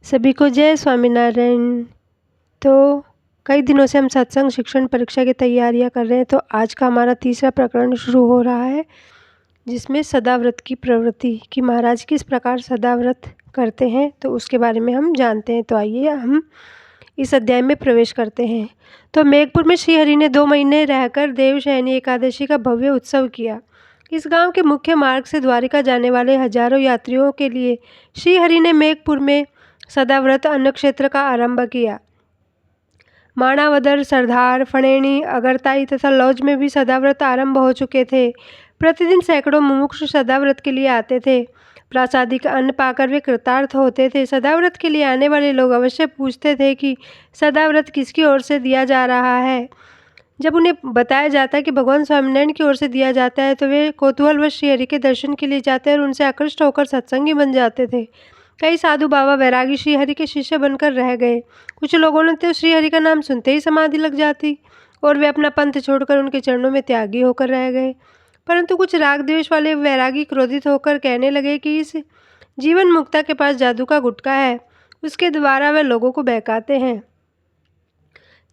सभी को जय स्वामीनारायण। तो कई दिनों से हम सत्संग शिक्षण परीक्षा की तैयारियां कर रहे हैं। तो आज का हमारा तीसरा प्रकरण शुरू हो रहा है, जिसमें सदाव्रत की प्रवृत्ति कि महाराज किस प्रकार सदाव्रत करते हैं, तो उसके बारे में हम जानते हैं। तो आइए हम इस अध्याय में प्रवेश करते हैं। तो मेघपुर में श्रीहरि ने 2 महीने रहकर देवशयनी एकादशी का भव्य उत्सव किया। इस गांव के मुख्य मार्ग से द्वारिका जाने वाले हजारों यात्रियों के लिए श्रीहरि ने मेघपुर में सदाव्रत अन्न क्षेत्र का आरंभ किया। माणावदर, सरदार, फणेनी, अगरताई तथा लौज में भी सदाव्रत आरंभ हो चुके थे। प्रतिदिन सैकड़ों मुमुक्षु सदाव्रत के लिए आते थे। प्रासादिक अन्न पाकर वे कृतार्थ होते थे। सदाव्रत के लिए आने वाले लोग अवश्य पूछते थे कि सदाव्रत किसकी ओर से दिया जा रहा है। जब उन्हें बताया जाता कि भगवान स्वामीनारायण की ओर से दिया जाता है, तो वे कौतूहलवश श्रीहरि के दर्शन के लिए जाते और उनसे आकृष्ट होकर सत्संगी बन जाते थे। कई साधु बाबा वैरागी श्रीहरि के शिष्य बनकर रह गए। कुछ लोगों ने तो श्रीहरि का नाम सुनते ही समाधि लग जाती और वे अपना पंथ छोड़कर उनके चरणों में त्यागी होकर रह गए। परंतु कुछ राग द्वेष वाले वैरागी क्रोधित होकर कहने लगे कि इस जीवन मुक्ता के पास जादू का गुटका है, उसके द्वारा वे लोगों को बहकाते हैं।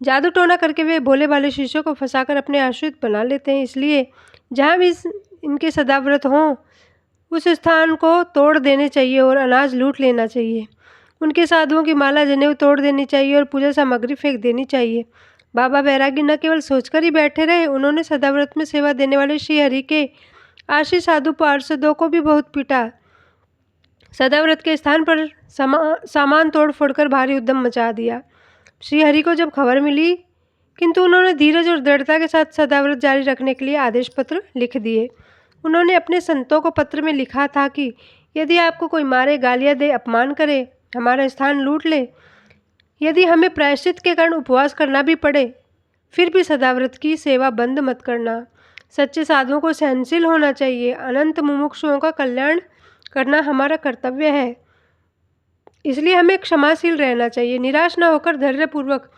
जादू टोना करके वे भोले भाले शिष्यों को फंसाकर अपने आश्रित बना लेते हैं। इसलिए जहाँ भी इनके सदाव्रत हों, उस स्थान को तोड़ देने चाहिए और अनाज लूट लेना चाहिए। उनके साधुओं की माला जनेऊ तोड़ देनी चाहिए और पूजा सामग्री फेंक देनी चाहिए। बाबा बैरागी न केवल सोचकर ही बैठे रहे, उन्होंने सदाव्रत में सेवा देने वाले श्रीहरि के आश्रित साधु पार्षदों को भी बहुत पीटा। सदाव्रत के स्थान पर सामान तोड़ फोड़कर भारी उद्यम मचा दिया। श्रीहरि को जब खबर मिली, किंतु उन्होंने धीरज और दृढ़ता के साथ सदाव्रत जारी रखने के लिए आदेश पत्र लिख दिए। उन्होंने अपने संतों को पत्र में लिखा था कि यदि आपको कोई मारे, गालियाँ दे, अपमान करे, हमारा स्थान लूट ले, यदि हमें प्रायश्चित के कारण उपवास करना भी पड़े, फिर भी सदाव्रत की सेवा बंद मत करना। सच्चे साधुओं को सहनशील होना चाहिए। अनंत मुमुक्षुओं का कल्याण करना हमारा कर्तव्य है, इसलिए हमें क्षमाशील रहना चाहिए। निराश न होकर धैर्यपूर्वक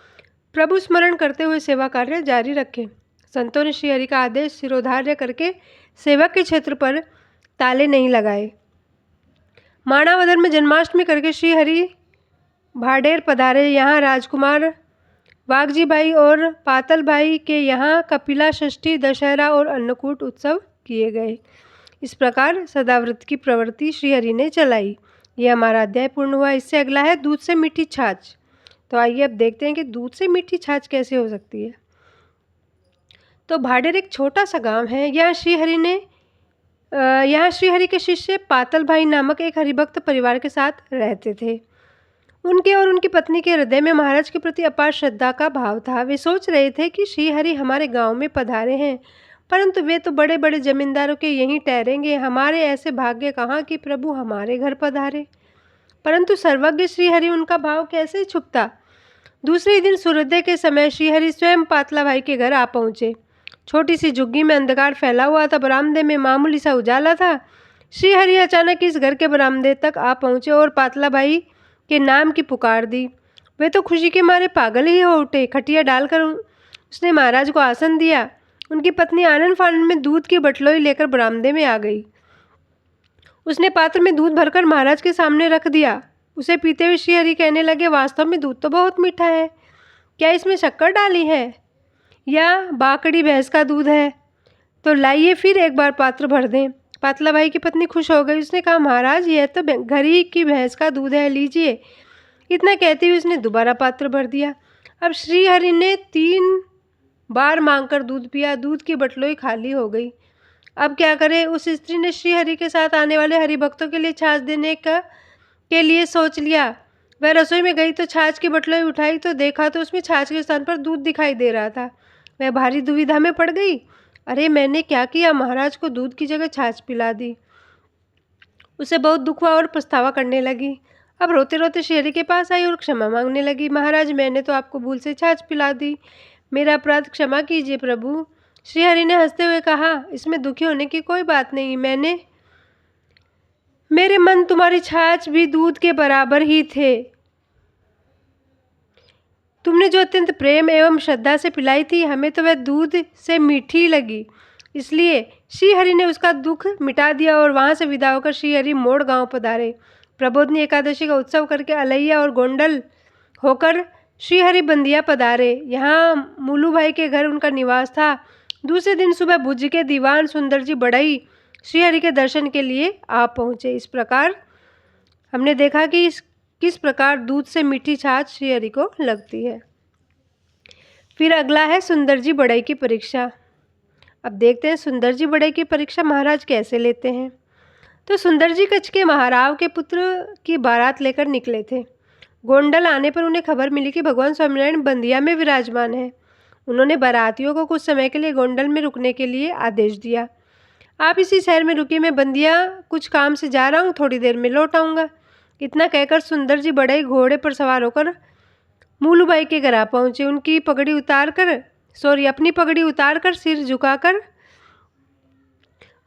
प्रभु स्मरण करते हुए सेवा कार्य जारी रखें। संतों ने श्रीहरि का आदेश शिरोधार्य करके सेवा के क्षेत्र पर ताले नहीं लगाए। माणावदर में जन्माष्टमी करके श्रीहरि भाडेर पधारे। यहाँ राजकुमार वागजी भाई और पातल भाई के यहाँ कपिला षष्ठी, दशहरा और अन्नकूट उत्सव किए गए। इस प्रकार सदाव्रत की प्रवृत्ति श्रीहरि ने चलाई। यह हमारा अध्याय पूर्ण हुआ। इससे अगला है दूध से मीठी छाछ। तो आइए अब देखते हैं कि दूध से मीठी छाछ कैसे हो सकती है। तो भाडेर एक छोटा सा गांव है। यहाँ श्रीहरि के शिष्य पातल भाई नामक एक हरिभक्त परिवार के साथ रहते थे। उनके और उनकी पत्नी के हृदय में महाराज के प्रति अपार श्रद्धा का भाव था। वे सोच रहे थे कि श्रीहरि हमारे गांव में पधारे हैं, परंतु वे तो बड़े बड़े जमींदारों के यहीं ठहरेंगे। हमारे ऐसे भाग्य कहाँ कि प्रभु हमारे घर पधारे। परंतु सर्वज्ञ श्रीहरि उनका भाव कैसे छुपता। दूसरे दिन सूर्योदय के समय श्रीहरि स्वयं पातला भाई के घर आ पहुँचे। छोटी सी झुग्गी में अंधकार फैला हुआ था। बरामदे में मामूली सा उजाला था। श्रीहरि अचानक इस घर के बरामदे तक आ पहुँचे और पातला भाई के नाम की पुकार दी। वे तो खुशी के मारे पागल ही हो उठे। खटिया डालकर उसने महाराज को आसन दिया। उनकी पत्नी आनंद फानन में दूध की बटलोई लेकर बरामदे में आ गई। उसने पात्र में दूध भरकर महाराज के सामने रख दिया। उसे पीते हुए श्रीहरि कहने लगे, वास्तव में दूध तो बहुत मीठा है। क्या इसमें शक्कर डाली है या बाकड़ी भैंस का दूध है? तो लाइए फिर एक बार पात्र भर दें। पातला भाई की पत्नी खुश हो गई। उसने कहा, महाराज यह तो घर ही की भैंस का दूध है, लीजिए। इतना कहते हुए उसने दोबारा पात्र भर दिया। अब श्रीहरि ने 3 बार मांगकर दूध पिया। दूध की बटलोई खाली हो गई। अब क्या करे। उस स्त्री ने श्रीहरि के साथ आने वाले हरिभक्तों के लिए छाछ देने के लिए सोच लिया। वह रसोई में गई तो छाछ की बटलोई उठाई तो देखा तो उसमें छाछ के स्थान पर दूध दिखाई दे रहा था। वह भारी दुविधा में पड़ गई। अरे मैंने क्या किया, महाराज को दूध की जगह छाछ पिला दी। उसे बहुत दुख हुआ और पछतावा करने लगी। अब रोते रोते श्रीहरि के पास आई और क्षमा मांगने लगी। महाराज, मैंने तो आपको भूल से छाछ पिला दी, मेरा अपराध क्षमा कीजिए प्रभु। श्रीहरि ने हंसते हुए कहा, इसमें दुखी होने की कोई बात नहीं। मेरे मन तुम्हारी छाछ भी दूध के बराबर ही थे। तुमने जो अत्यंत प्रेम एवं श्रद्धा से पिलाई थी, हमें तो वह दूध से मीठी लगी। इसलिए श्रीहरि ने उसका दुख मिटा दिया और वहाँ से विदा होकर श्रीहरि मोड़ गांव पधारे। प्रबोधनी एकादशी का उत्सव करके अलैया और गोंडल होकर श्रीहरि बंदिया पधारे। यहाँ मुलू भाई के घर उनका निवास था। दूसरे दिन सुबह भुज के दीवान सुंदर जी बड़ई श्रीहरि के दर्शन के लिए आ पहुँचे। इस प्रकार हमने देखा कि किस प्रकार दूध से मीठी छाछ श्रीहरि को लगती है। फिर अगला है सुंदर जी बड़ई की परीक्षा। अब देखते हैं सुंदर जी बड़ई की परीक्षा महाराज कैसे लेते हैं। तो सुंदर जी कच्छ के महाराव के पुत्र की बारात लेकर निकले थे। गोंडल आने पर उन्हें खबर मिली कि भगवान स्वामीनारायण बंदिया में विराजमान है। उन्होंने बारातियों को कुछ समय के लिए गोंडल में रुकने के लिए आदेश दिया। आप इसी शहर में रुकिए, मैं बंदिया कुछ काम से जा रहा हूँ, थोड़ी देर में लौट आऊँगा। इतना कहकर सुंदर जी बड़ई घोड़े पर सवार होकर मूलूबाई के घर आ पहुँचे। अपनी पगड़ी उतारकर सिर झुकाकर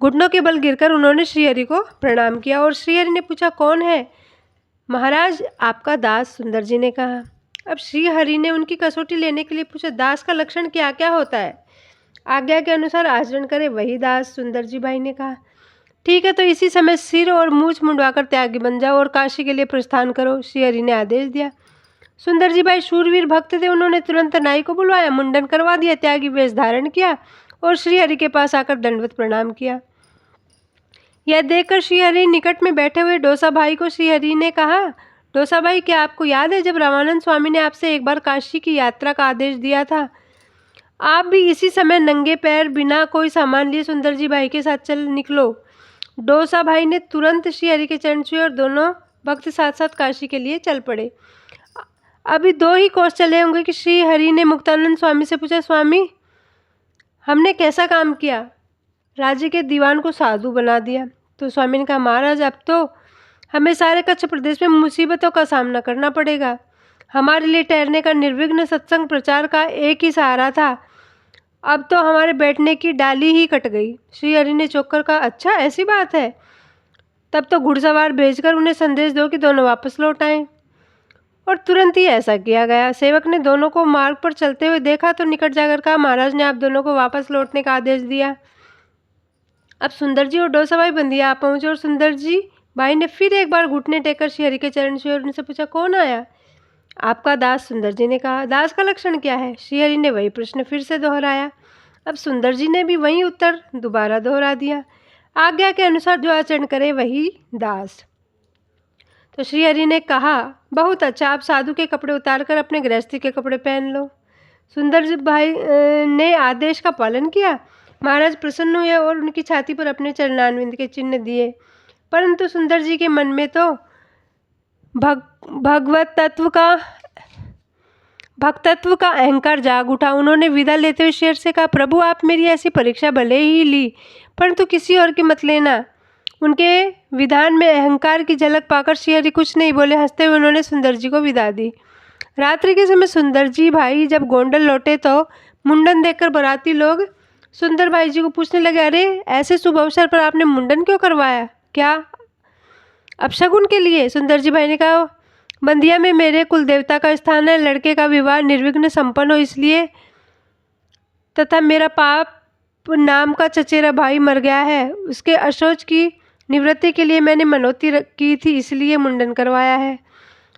घुटनों के बल गिरकर उन्होंने श्रीहरि को प्रणाम किया और श्रीहरि ने पूछा, कौन है? महाराज, आपका दास, सुंदर जी ने कहा। अब श्रीहरि ने उनकी कसौटी लेने के लिए पूछा, दास का लक्षण क्या क्या होता है? आज्ञा के अनुसार आचरण करे वही दास, सुंदर जी भाई ने कहा। ठीक है, तो इसी समय सिर और मूछ मुंडवाकर त्यागी बन जाओ और काशी के लिए प्रस्थान करो, श्रीहरि ने आदेश दिया। सुंदर जी भाई शूरवीर भक्त थे। उन्होंने तुरंत नाई को बुलवाया, मुंडन करवा दिया, त्यागी वेश धारण किया और श्रीहरि के पास आकर दंडवत प्रणाम किया। यह देखकर श्रीहरि निकट में बैठे हुए डोसा भाई को श्रीहरि ने कहा, डोसा भाई, क्या आपको याद है जब रामानंद स्वामी ने आपसे एक बार काशी की यात्रा का आदेश दिया था? आप भी इसी समय नंगे पैर बिना कोई सामान लिए सुंदर जी भाई के साथ चल निकलो। डोसा भाई ने तुरंत श्रीहरि के चरण छुए और दोनों भक्त साथ साथ काशी के लिए चल पड़े। अभी 2 ही कोस चले होंगे कि श्रीहरि ने मुक्तानंद स्वामी से पूछा, स्वामी, हमने कैसा काम किया? राज्य के दीवान को साधु बना दिया। तो स्वामी ने कहा, महाराज, अब तो हमें सारे कच्छ प्रदेश में मुसीबतों का सामना करना पड़ेगा। हमारे लिए ठहरने का निर्विघ्न सत्संग प्रचार का एक ही सहारा था, अब तो हमारे बैठने की डाली ही कट गई। श्रीहरि ने चौंक कर कहा, अच्छा, ऐसी बात है? तब तो घुड़सवार भेजकर उन्हें संदेश दो कि दोनों वापस लौट आएं। और तुरंत ही ऐसा किया गया। सेवक ने दोनों को मार्ग पर चलते हुए देखा तो निकट जाकर कहा, महाराज ने आप दोनों को वापस लौटने का आदेश दिया। अब सुंदर जी और डोसा भाई बंदिया आ पहुंचे और सुंदर जी भाई ने फिर एक बार घुटने टेककर श्रीहरि के चरण छुए और उनसे पूछा, कौन आया? आपका दास, सुंदर जी ने कहा। दास का लक्षण क्या है? श्रीहरि ने वही प्रश्न फिर से दोहराया। अब सुंदर जी ने भी वही उत्तर दोबारा दोहरा दिया। आज्ञा के अनुसार जो आचरण करे वही दास। तो श्रीहरि ने कहा, बहुत अच्छा, आप साधु के कपड़े उतारकर अपने गृहस्थी के कपड़े पहन लो। सुंदर जी भाई ने आदेश का पालन किया। महाराज प्रसन्न हुए और उनकी छाती पर अपने चरणारविंद के चिन्ह दिए। परंतु सुंदर जी के मन में तो भक्तत्व का अहंकार जाग उठा। उन्होंने विदा लेते हुए शेर से कहा, प्रभु, आप मेरी ऐसी परीक्षा भले ही ली, परंतु किसी और की मत लेना। उनके विधान में अहंकार की झलक पाकर श्रीहरि कुछ नहीं बोले। हंसते हुए उन्होंने सुंदर जी को विदा दी। रात्रि के समय सुंदर जी भाई जब गोंडल लौटे तो मुंडन देखकर बाराती लोग सुंदर भाई जी को पूछने लगे, अरे, ऐसे शुभ अवसर पर आपने मुंडन क्यों करवाया? क्या अपशगुन के लिए? सुंदर जी भाई ने कहा, बंदिया में मेरे कुल देवता का स्थान है, लड़के का विवाह निर्विघ्न संपन्न हो इसलिए, तथा मेरा पाप नाम का चचेरा भाई मर गया है, उसके अशौच की निवृत्ति के लिए मैंने मनौती की थी, इसलिए मुंडन करवाया है।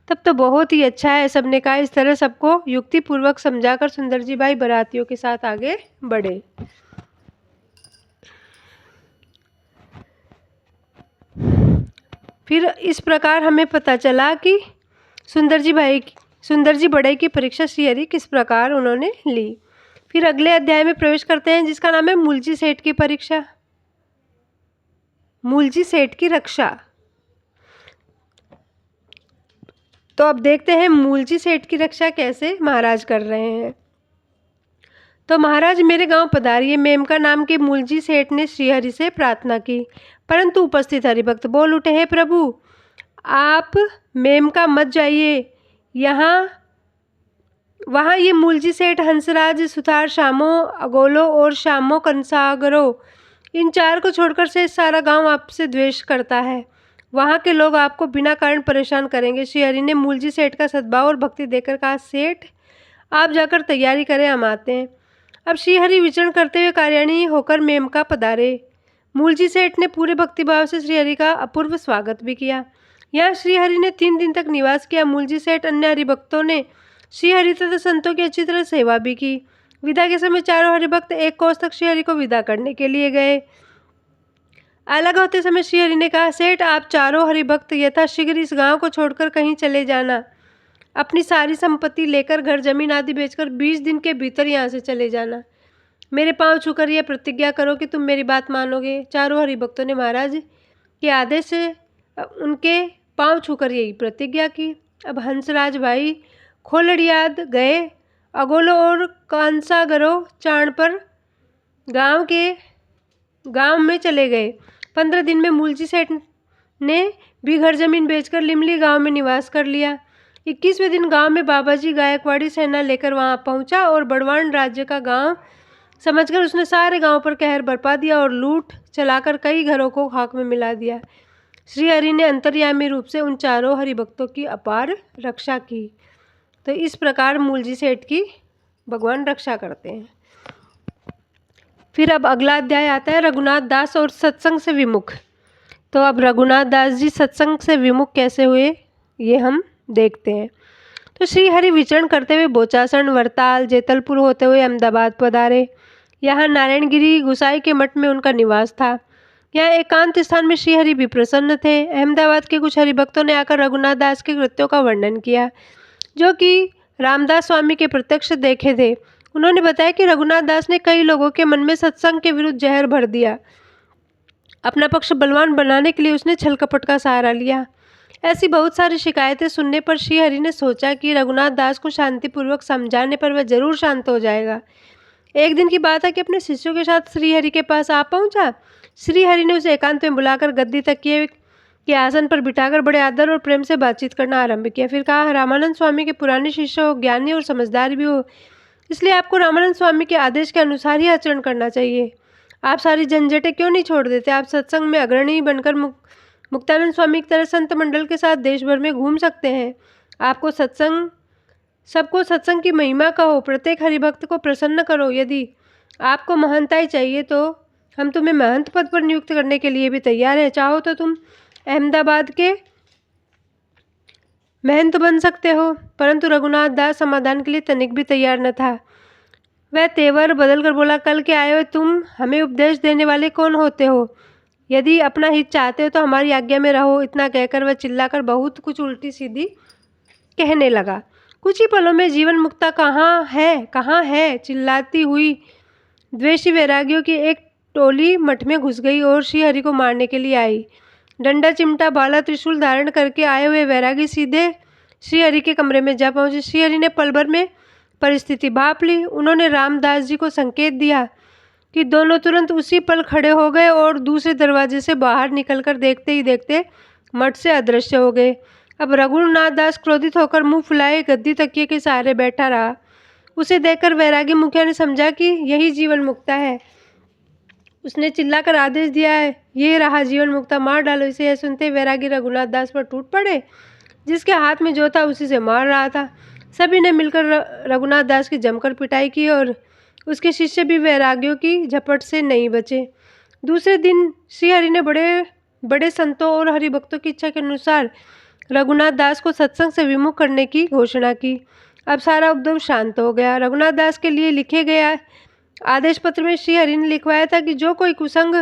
तब तो बहुत ही अच्छा है, सबने कहा। इस तरह सबको युक्तिपूर्वक समझाकर सुंदर जी भाई बारातियों के साथ आगे बढ़े। फिर इस प्रकार हमें पता चला कि सुंदर जी बड़े की परीक्षा श्रीहरि किस प्रकार उन्होंने ली। फिर अगले अध्याय में प्रवेश करते हैं जिसका नाम है मूलजी सेठ की परीक्षा, मूलजी सेठ की रक्षा। तो अब देखते हैं मूलजी सेठ की रक्षा कैसे महाराज कर रहे हैं। तो महाराज, मेरे गांव पधारिए। मेमका नाम के मूलजी सेठ ने श्रीहरि से प्रार्थना की, परंतु उपस्थित हरिभक्त बोल उठे, हे प्रभु, आप मेमका मत जाइए। वहाँ ये मूलजी सेठ हंसराज, सुथार शामो, अगोलो और शामो कंसागरो, इन 4 को छोड़कर से सारा गांव आपसे द्वेष करता है। वहाँ के लोग आपको बिना कारण परेशान करेंगे। श्रीहरि ने मूलजी सेठ का सद्भाव और भक्ति देकर कहा, सेठ, आप जाकर तैयारी करें, हम आते हैं। अब श्रीहरि विचरण करते हुए कार्याणी होकर मेमका पधारे। मूलजी सेठ ने पूरे भक्तिभाव से श्रीहरि का अपूर्व स्वागत भी किया। यहाँ श्रीहरि ने 3 दिन तक निवास किया। मूलजी सेठ अन्य हरिभक्तों ने श्रीहरि तथा संतों की अच्छी तरह सेवा भी की। विदा के समय चारों हरिभक्त एक कोस तक श्रीहरि को विदा करने के लिए गए। अलग होते समय श्रीहरि ने कहा, सेठ आप चारों हरिभक्त यथाशीघ्र इस गांव को छोड़कर कहीं चले जाना। अपनी सारी संपत्ति लेकर घर जमीन आदि बेचकर 20 दिन के भीतर यहाँ से चले जाना। मेरे पांव छूकर यह प्रतिज्ञा करो कि तुम मेरी बात मानोगे। चारों हरिभक्तों ने महाराज के आदेश से उनके पांव छूकर यही प्रतिज्ञा की। अब हंसराज भाई खोलड़ियाद गए। अगोलो और कांसागरो चाण पर गांव में चले गए। 15 दिन में मूलजी सेठ ने भी घर जमीन बेचकर लिमली गांव में निवास कर लिया। 21वें दिन गांव में बाबाजी गायकवाड़ी सेना लेकर वहां पहुंचा और बड़वान राज्य का गांव समझकर उसने सारे गांव पर कहर बरपा दिया और लूट चलाकर कई घरों को खाक में मिला दिया। श्रीहरि ने अंतर्यामी रूप से उन चारों हरिभक्तों की अपार रक्षा की। तो इस प्रकार मूलजी सेठ की भगवान रक्षा करते हैं। फिर अब अगला अध्याय आता है रघुनाथ दास और सत्संग से विमुख। तो अब रघुनाथ दास जी सत्संग से विमुख कैसे हुए ये हम देखते हैं। तो श्रीहरि विचरण करते हुए बोचासन, वरताल, जेतलपुर होते हुए अहमदाबाद पधारे। यहाँ नारायणगिरी गुसाई के मठ में उनका निवास था। यहाँ एकांत स्थान में श्रीहरि भी प्रसन्न थे। अहमदाबाद के कुछ हरिभक्तों ने आकर रघुनाथ दास के कृत्यों का वर्णन किया जो कि रामदास स्वामी के प्रत्यक्ष देखे थे। उन्होंने बताया कि रघुनाथ दास ने कई लोगों के मन में सत्संग के विरुद्ध जहर भर दिया। अपना पक्ष बलवान बनाने के लिए उसने छल कपट का सहारा लिया। ऐसी बहुत सारी शिकायतें सुनने पर श्रीहरि ने सोचा कि रघुनाथ दास को शांतिपूर्वक समझाने पर वह जरूर शांत हो जाएगा। एक दिन की बात है कि अपने शिष्यों के साथ श्रीहरि के पास आ पहुंचा। श्रीहरि ने उसे एकांत में बुलाकर गद्दी तकिए के आसन पर बिठाकर बड़े आदर और प्रेम से बातचीत करना आरंभ किया। फिर कहा, रामानंद स्वामी के पुराने शिष्य हो, ज्ञानी और समझदार भी हो, इसलिए आपको रामानंद स्वामी के आदेश के अनुसार ही आचरण करना चाहिए। आप सारी झंझटें क्यों नहीं छोड़ देते? आप सत्संग में अग्रणी बनकर मुक्तानंद स्वामी की तरह संत मंडल के साथ देश भर में घूम सकते हैं। आपको सबको सत्संग की महिमा कहो, प्रत्येक हरिभक्त को प्रसन्न करो। यदि आपको महंताई चाहिए तो हम तुम्हें महंत पद पर नियुक्त करने के लिए भी तैयार हैं। चाहो तो तुम अहमदाबाद के महंत बन सकते हो। परंतु रघुनाथ दास समाधान के लिए तनिक भी तैयार न था। वह तेवर बदलकर बोला, कल के आए हो तुम हमें उपदेश देने वाले कौन होते हो? यदि अपना हित चाहते हो तो हमारी आज्ञा में रहो। इतना कहकर वह चिल्लाकर बहुत कुछ उल्टी सीधी कहने लगा। कुछ ही पलों में जीवन मुक्ता कहाँ है चिल्लाती हुई द्वेषी वैरागियों की एक टोली मठ में घुस गई और श्रीहरि को मारने के लिए आई। डंडा, चिमटा, भाला, त्रिशूल धारण करके आए हुए वैरागी सीधे श्रीहरि के कमरे में जा पहुंचे। श्रीहरि ने पल भर में परिस्थिति भांप ली। उन्होंने रामदास जी को संकेत दिया कि दोनों तुरंत उसी पल खड़े हो गए और दूसरे दरवाजे से बाहर निकलकर देखते ही देखते मठ से अदृश्य हो गए। अब रघुनाथ दास क्रोधित होकर मुंह फुलाए गद्दी तकिए के सहारे बैठा रहा। उसे देखकर वैरागी मुखिया ने समझा कि यही जीवन मुक्ता है। उसने चिल्लाकर आदेश दिया है, ये रहा जीवन मुक्ता, मार डालो इसे। यह सुनते वैरागी रघुनाथ दास पर टूट पड़े। जिसके हाथ में जो था उसी से मार रहा था। सभी ने मिलकर रघुनाथ दास की जमकर पिटाई की और उसके शिष्य भी वैरागियों की झपट से नहीं बचे। दूसरे दिन श्रीहरि ने बड़े बड़े संतों और हरिभक्तों की इच्छा के अनुसार रघुनाथ दास को सत्संग से विमुख करने की घोषणा की। अब सारा उपद्रव शांत हो गया। रघुनाथ दास के लिए लिखे गए आदेश पत्र में श्रीहरि ने लिखवाया था कि जो कोई कुसंग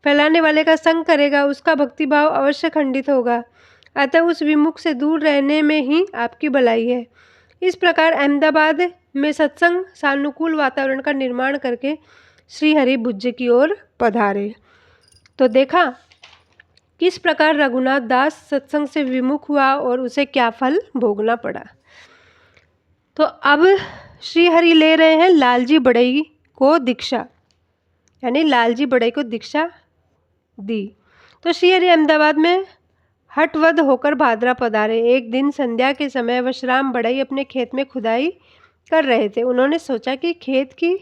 फैलाने वाले का संग करेगा उसका भक्तिभाव अवश्य खंडित होगा। अतः उस विमुख से दूर रहने में ही आपकी भलाई है। इस प्रकार अहमदाबाद में सत्संग सानुकूल वातावरण का निर्माण करके श्रीहरि भुज की ओर पधारे। तो देखा किस प्रकार रघुनाथ दास सत्संग से विमुख हुआ और उसे क्या फल भोगना पड़ा। तो अब श्रीहरि ले रहे हैं लालजी बड़ई को दीक्षा, यानी लालजी बड़ई को दीक्षा दी। तो श्रीहरि अहमदाबाद में हठवध होकर भादरा पधारे। एक दिन संध्या के समय वशराम बड़ई अपने खेत में खुदाई कर रहे थे। उन्होंने सोचा कि खेत की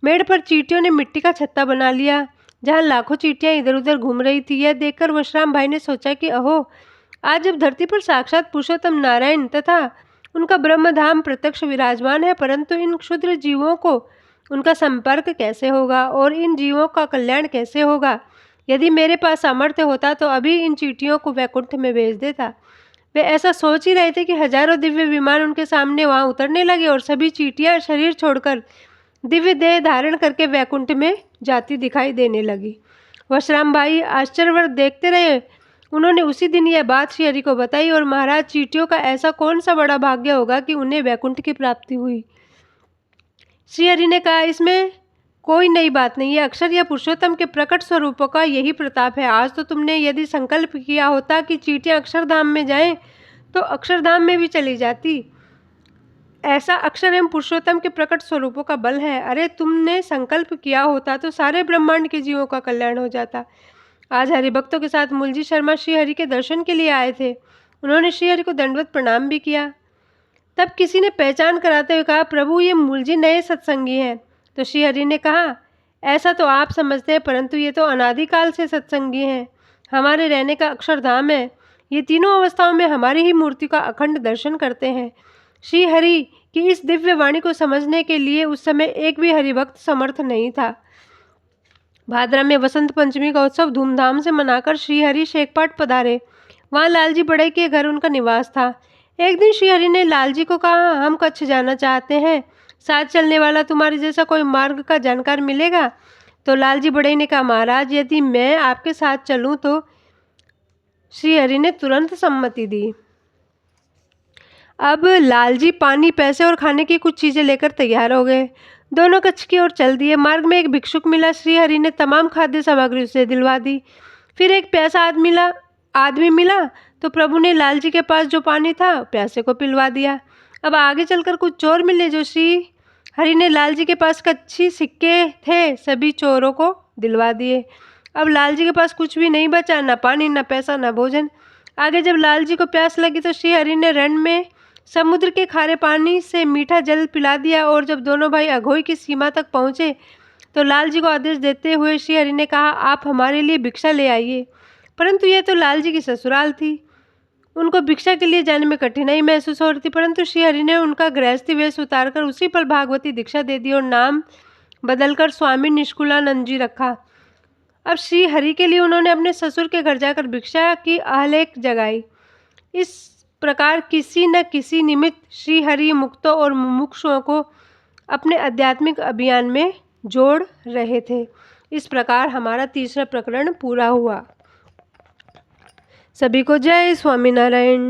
मेड़ पर चींटियों ने मिट्टी का छत्ता बना लिया जहाँ लाखों चींटियाँ इधर उधर घूम रही थी। यह देखकर वशराम भाई ने सोचा कि अहो, आज जब धरती पर साक्षात पुरुषोत्तम नारायण तथा उनका ब्रह्मधाम प्रत्यक्ष विराजमान है, परंतु इन क्षुद्र जीवों को उनका संपर्क कैसे होगा और इन जीवों का कल्याण कैसे होगा, यदि मेरे पास सामर्थ्य होता तो अभी इन चींटियों को वैकुंठ में भेज देता। वे ऐसा सोच ही रहे थे कि हजारों दिव्य विमान उनके सामने वहां उतरने लगे और सभी चींटियां शरीर छोड़कर दिव्य देह धारण करके वैकुंठ में जाती दिखाई देने लगी। वशराम भाई आश्चर्यवर्ग देखते रहे। उन्होंने उसी दिन यह बात श्री हरि को बताई और महाराज, चींटियों का ऐसा कौन सा बड़ा भाग्य होगा कि उन्हें वैकुंठ की प्राप्ति हुई। श्री हरि ने कहा, इसमें कोई नई बात नहीं है। अक्षर या पुरुषोत्तम के प्रकट स्वरूपों का यही प्रताप है। आज तो तुमने यदि संकल्प किया होता कि चींटियां अक्षरधाम में जाएं, तो अक्षरधाम में भी चली जाती। ऐसा अक्षर एवं पुरुषोत्तम के प्रकट स्वरूपों का बल है। अरे, तुमने संकल्प किया होता तो सारे ब्रह्मांड के जीवों का कल्याण हो जाता। आज हरिभक्तों के साथ मूलजी शर्मा श्री हरि के दर्शन के लिए आए थे। उन्होंने श्री हरि को दंडवत प्रणाम भी किया। तब किसी ने पहचान कराते हुए कहा, प्रभु, ये मूलजी नए सत्संगी हैं। तो श्री हरि ने कहा, ऐसा तो आप समझते हैं, परंतु ये तो अनादिकाल से सत्संगी हैं। हमारे रहने का अक्षरधाम है। ये तीनों अवस्थाओं में हमारी ही मूर्ति का अखंड दर्शन करते हैं। श्री हरि की इस दिव्य वाणी को समझने के लिए उस समय एक भी हरिभक्त समर्थ नहीं था। भाद्रा में वसंत पंचमी का उत्सव धूमधाम से मनाकर श्री हरि शेखपाट पधारे। वहाँ लालजी बड़े के घर उनका निवास था। एक दिन श्री हरि ने लालजी को कहा, हम कच्छ जाना चाहते हैं, साथ चलने वाला तुम्हारे जैसा कोई मार्ग का जानकार मिलेगा? तो लालजी बड़े ने कहा, महाराज, यदि मैं आपके साथ चलूं तो। श्री हरि ने तुरंत सम्मति दी। अब लालजी पानी, पैसे और खाने की कुछ चीजें लेकर तैयार हो गए। दोनों कच्छ की ओर चल दिए। मार्ग में एक भिक्षुक मिला। श्री हरि ने तमाम खाद्य सामग्री उसे दिलवा दी। फिर एक प्यासा आदमी मिला तो प्रभु ने लालजी के पास जो पानी था प्यासे को पिलवा दिया। अब आगे चलकर कुछ चोर मिले जो श्री हरि ने लालजी के पास कच्ची सिक्के थे सभी चोरों को दिलवा दिए। अब लालजी के पास कुछ भी नहीं बचा, न पानी, न पैसा, न भोजन। आगे जब लालजी को प्यास लगी तो श्री हरि ने रण में समुद्र के खारे पानी से मीठा जल पिला दिया। और जब दोनों भाई अघोई की सीमा तक पहुँचे तो लालजी को आदेश देते हुए श्री हरि ने कहा, आप हमारे लिए भिक्षा ले आइए। परंतु यह तो लालजी की ससुराल थी। उनको भिक्षा के लिए जाने में कठिनाई महसूस हो रही थी, परंतु श्री हरि ने उनका गृहस्थी वेश उतारकर उसी पल भागवती दीक्षा दे दी और नाम बदलकर स्वामी निष्कुलानंद जी रखा। अब श्री हरि के लिए उन्होंने अपने ससुर के घर जाकर भिक्षा की आहलेख जगाई। इस प्रकार किसी न किसी निमित्त श्री हरि मुक्तों और मुमुक्षुओं को अपने आध्यात्मिक अभियान में जोड़ रहे थे। इस प्रकार हमारा तीसरा प्रकरण पूरा हुआ। सभी को जय स्वामीनारायण।